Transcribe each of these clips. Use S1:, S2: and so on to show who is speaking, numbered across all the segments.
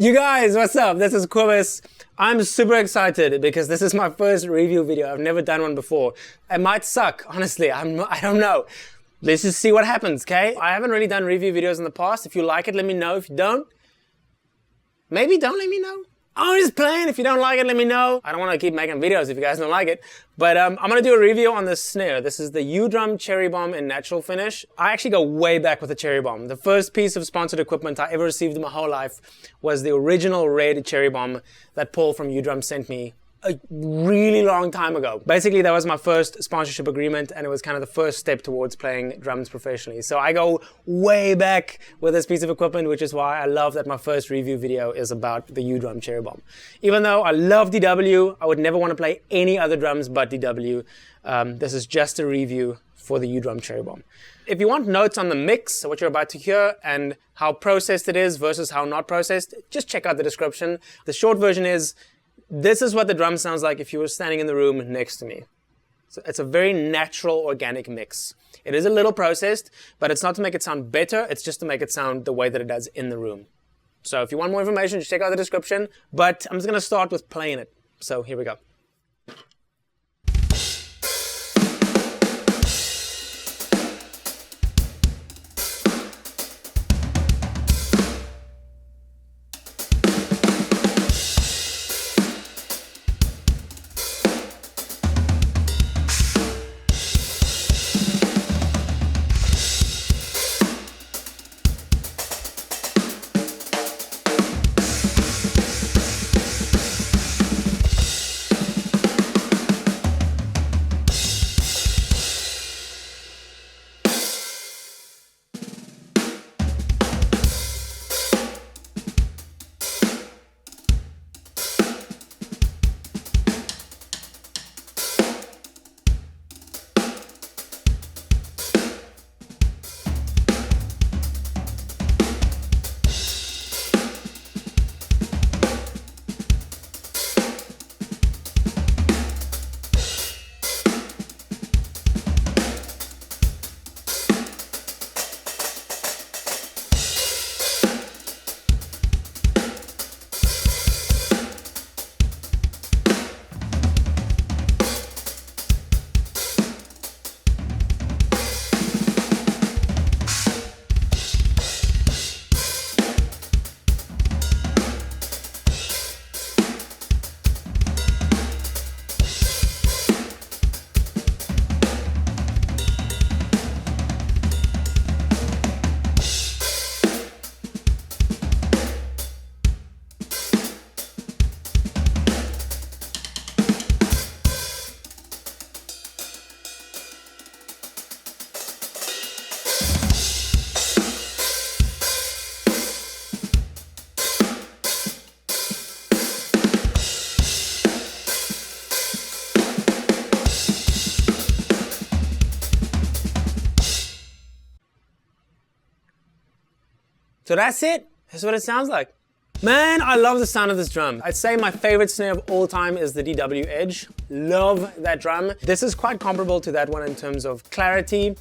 S1: You guys, what's up? This is Cobus. I'm super excited because this is my first review video. I've never done one before. It might suck, honestly. I don't know. Let's just see what happens, okay? I haven't really done review videos in the past. If you like it, let me know. If you don't, maybe don't let me know. I'm just playing. If you don't like it, let me know. I don't want to keep making videos if you guys don't like it. But I'm going to do a review on this snare. This is the Udrum Cherry Bomb in natural finish. I actually go way back with the Cherry Bomb. The first piece of sponsored equipment I ever received in my whole life was the original red Cherry Bomb that Paul from Udrum sent me a really long time ago. Basically, that was my first sponsorship agreement, and it was kind of the first step towards playing drums professionally. So I go way back with this piece of equipment, which is why I love that my first review video is about the Udrum Cherry Bomb. Even though I love DW, I would never want to play any other drums but DW. This is just a review for the Udrum Cherry Bomb. If you want notes on the mix, so what you're about to hear, and how processed it is versus how not processed, just check out the description. The short version is, this is what the drum sounds like if you were standing in the room next to me. So it's a very natural, organic mix. It is a little processed, but it's not to make it sound better. It's just to make it sound the way that it does in the room. So if you want more information, just check out the description. But I'm just going to start with playing it. So here we go. So that's it. That's what it sounds like. Man, I love the sound of this drum. I'd say my favorite snare of all time is the DW Edge. Love that drum. This is quite comparable to that one in terms of clarity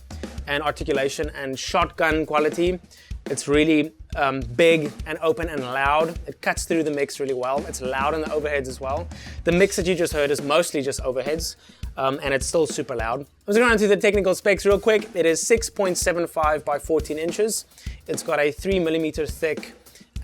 S1: and articulation and shotgun quality. It's really big and open and loud. It cuts through the mix really well. It's loud on the overheads as well. The mix that you just heard is mostly just overheads, and it's still super loud. I'm just going to run through the technical specs real quick. It is 6.75 by 14 inches. It's got a 3mm thick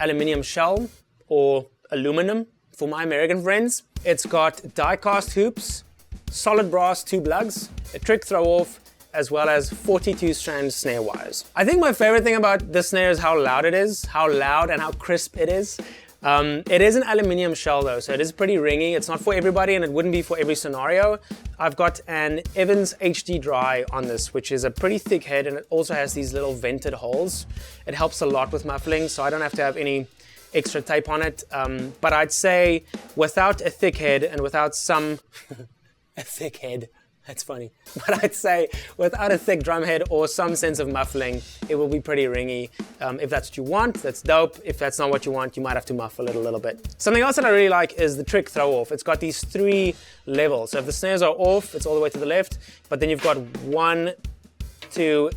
S1: aluminium shell, or aluminum for my American friends. It's got die-cast hoops, solid brass tube lugs, a trick throw-off, as well as 42 strand snare wires. I think my favorite thing about this snare is how loud it is, how loud and how crisp it is. It is an aluminium shell though, so it is pretty ringy. It's not for everybody and it wouldn't be for every scenario. I've got an Evans HD Dry on this, which is a pretty thick head, and it also has these little vented holes. It helps a lot with muffling, so I don't have to have any extra tape on it. But I'd say without a thick head and without some, a thick head, that's funny. But I'd say without a thick drum head or some sense of muffling, it will be pretty ringy. If that's what you want, that's dope. If that's not what you want, you might have to muffle it a little bit. Something else that I really like is the trick throw off. It's got these 3 levels. So if the snares are off, it's all the way to the left, but then you've got 1, 2,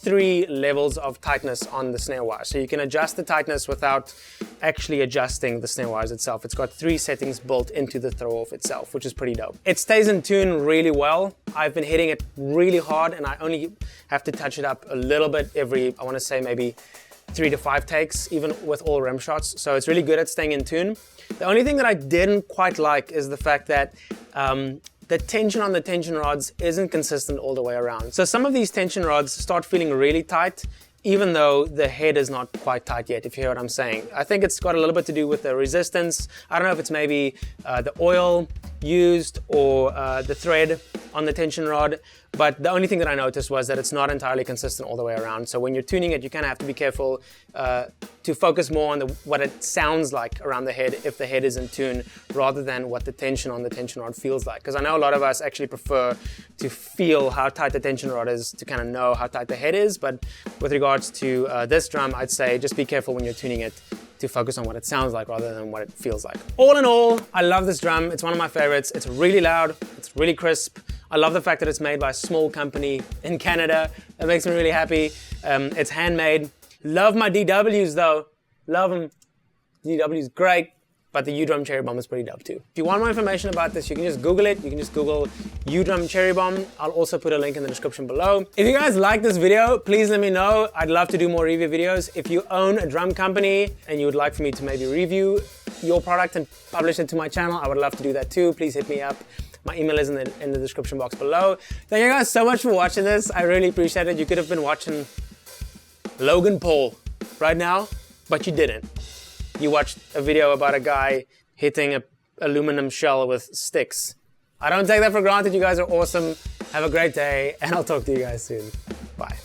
S1: 3 levels of tightness on the snare wire. So you can adjust the tightness without actually adjusting the snare wires itself. It's got 3 settings built into the throw-off itself, which is pretty dope. It stays in tune really well. I've been hitting it really hard, and I only have to touch it up a little bit every, I want to say maybe 3 to 5 takes, even with all rim shots. So it's really good at staying in tune. The only thing that I didn't quite like is the fact that the tension on the tension rods isn't consistent all the way around. So some of these tension rods start feeling really tight, even though the head is not quite tight yet, if you hear what I'm saying. I think it's got a little bit to do with the resistance. I don't know if it's maybe the oil used or the thread on the tension rod, but the only thing that I noticed was that it's not entirely consistent all the way around. So when you're tuning it, you kind of have to be careful to focus more on what it sounds like around the head if the head is in tune, rather than what the tension on the tension rod feels like. Because I know a lot of us actually prefer to feel how tight the tension rod is to kind of know how tight the head is, but with regards to this drum, I'd say just be careful when you're tuning it to focus on what it sounds like rather than what it feels like. All in all, I love this drum. It's one of my favorites. It's really loud. It's really crisp. I love the fact that it's made by a small company in Canada. That makes me really happy. It's handmade. Love my DWs though. Love them. DW's great, but the Udrum Cherry Bomb is pretty dope too. If you want more information about this, you can just Google it. You can just Google Udrum Cherry Bomb. I'll also put a link in the description below. If you guys like this video, please let me know. I'd love to do more review videos. If you own a drum company and you would like for me to maybe review your product and publish it to my channel, I would love to do that too. Please hit me up. My email is in the description box below. Thank you guys so much for watching this. I really appreciate it. You could have been watching Logan Paul right now, but you didn't. You watched a video about a guy hitting an aluminum shell with sticks. I don't take that for granted. You guys are awesome. Have a great day, and I'll talk to you guys soon. Bye.